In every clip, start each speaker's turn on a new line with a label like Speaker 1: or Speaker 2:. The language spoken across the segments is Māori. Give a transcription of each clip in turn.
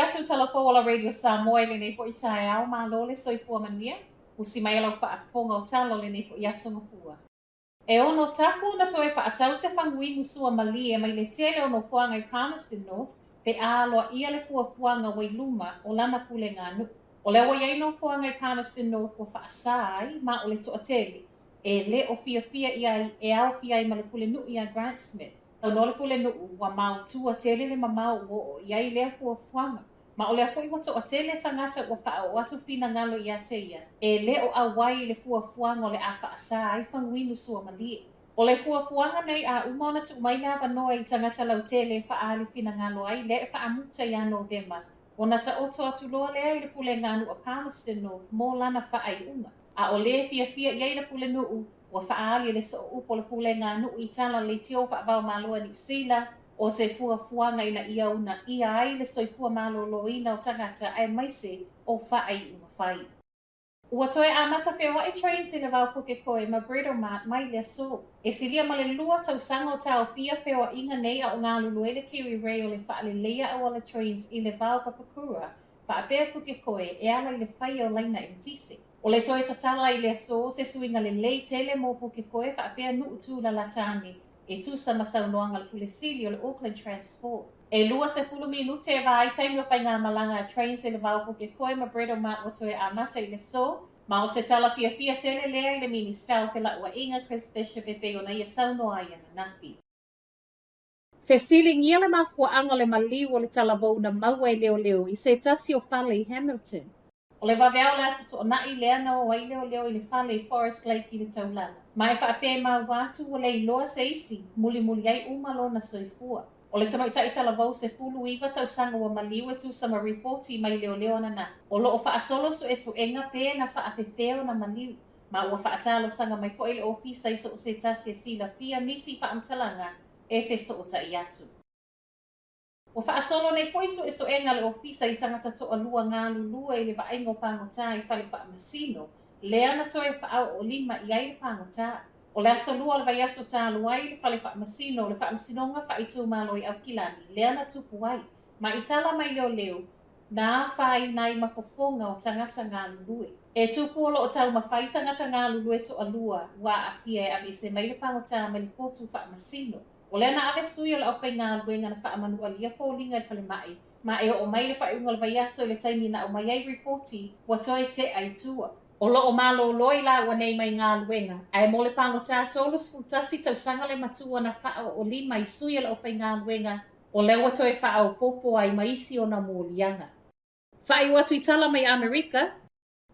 Speaker 1: atu talafo wala radio Samoa le nei fo i tae au ma lole soifua mania. Usi mai lau whaafonga o talo le nei fo i asonga fua. E ono tapu na toe whaatau se whangui musua mali e mai le tele ono fuanga i Palmerston North pe aloa ia le fuanga wailuma o lana pule ngā nuku. O le wai no fuanga i Palmerston North wa whaasai ma o le toa tele. E le o fia ia e au fia i ma le pule nu ia Grant Smith. O no le pule nu wa mau tua tele le mamau o iai lea fuanga. Ma o lea fo i wato o tele tangata wa wha o atu fina ngalo i a teia. E le o awai le fuanga o le a whaasai whanguinu sua malie. O le fuanga nei a umona tu mai na wanoa i tangata lau tele whaali fina ngalo ai le whaamuta i a November. O na ta oto atu loa lea i le pule nganu a Palmerston North mō lana whaai unga. A o le fia i le pule nuu wa whaali le so upo le pule nganu i tala le tio whaavau maloa ni Usila o se fuanga ina ia una ia ai le soifua malolo ina o tangata ai maise o whaai unga whai. Ua toe a mata whewa e train se le vau puke koe ma bredo mat mai lea so. E silia ma le lua tau sanga o tau fia whewa inga nei a o ngā lulu le kiwi rei o le wha le leia a wala trains i le vau papakura. Wha a bea puke koe e ala i le whai o laina i tise. O le toe tatala i lea so se suinga le lei tele mo puke koe wha a bea nuu tu la latani. E tu sa masau noanga le pule sili o le Auckland Transport. E lua se fulu minute e vai taimi o whai ngā malanga a train se le vau puke koe ma bredo mat o toe a mata i le so. Ma o se tala fia tele lea i le mini stau whila ua inga Chris Bishop e peo na ia saunoa ia na nafi. Fesili ngia le mafua anga le maliu o le tala vau na maua i leo i se tasi o whale i Hamilton. O le waweau le asa to na i lea na o wai leo i le whale i Forest Lake i le taulana. Ma e whaape ma watu o le iloa se isi, muli ai umalo na soifua. O le tamaita i tala vau se fulu iwa tau sanga wa maliu e tu sama reporti mai leo na nafi. O lo o whaasolo so e so enga pe na whaafefeo na maliu. Ma ua whaatalo sanga mai fo ile ofisa i so o se tasi e sila fia nisi whaamtalanga e fe so o ta i atu. O whaasolo nei fo iso e so enga le ofisa i tangata to alua ngā lulua i le vaengo pangota i whale whaamasino. Lea na toe whaau o lima i aile pangota. O le aso lua le vai aso tā luai le whale whaamasino, le whaamasinonga whaitu malo i au kilani. Lea na tupu ai. Ma i tala mai leo nā whai nai mafofonga o tangata ngā lulue. E tupu o tau mawhai tangata ngā lulue to alua wa a fia e ame se mai le pangota me le potu whaamasino. O lea na ave sui o le awhai ngā lue ngana whaamanua lia fōlinga i whale mai. Ma e o mai le whaiunga le vai aso i le taimi na o mai ai reporti wa toi te ai tua. O o malo loi la ua nei mai ngā luenga. Ai mo le pangota tolu sfutasi tau sanga le matua na wha o lima i sui o le awhai ngā luenga. O le ua toi wha o popo ai maisi o na mōlianga. Whai watu i tala mai Amerika.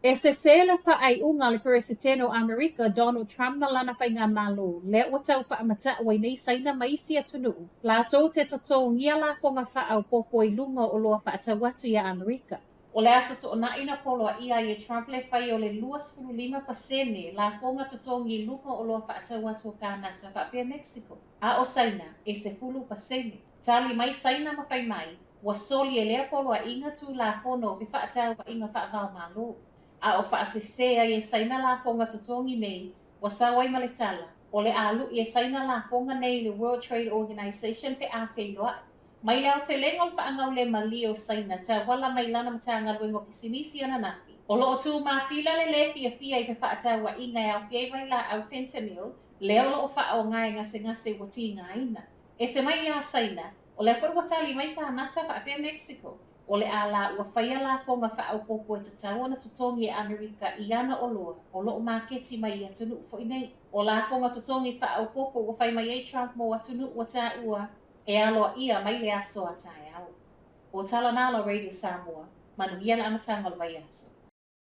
Speaker 1: E se sele whaai unga le presidente o Amerika Donald Trump na lana whai ngā malo. Le ua tau wha amata wai nei saina maisi atunu. La tau te tatou ngia la fonga wha o popo i lunga o loa wha atau watu i Amerika. O le asa to na ina polo a ia i Trump le whai o le 25% la fonga totongi i lunga o loa wha atau watu o Kanata wha pia Mexico. A o saina e se 10%. Tali mai saina ma whai mai. Wa soli e lea polo a inga tu la fono vi wha atau wa inga wha avao malo. A o wha asesea i e saina la fonga totongi nei. Wa sawai ma le tala. O le alu i e saina la fonga nei le World Trade Organization pe a whailoa. Mai leo te lengol whaangau le mali o saina ta wala mai lana matanga luengo kisinisi ana nafi. O lo o tu mātila le fia i te whaatau wa inga e au fiewai la au fentanyl, leo lo o wha o ngai ngase wati ngā ina. E se mai ia saina, o le whai watali mai ka nata wha apea Mexico. O le ala ua whaia la fonga wha au popo e tatau ana tutongi e Amerika i ana o loa, o lo o maketi mai i atunu fo inei. O la fonga tutongi wha au popo ua whai mai e Trump mo atunu wa tā ua, e aloa ia mai le aso a tae au. O tala nalo Radio Samoa, manuia na amatanga le vai aso.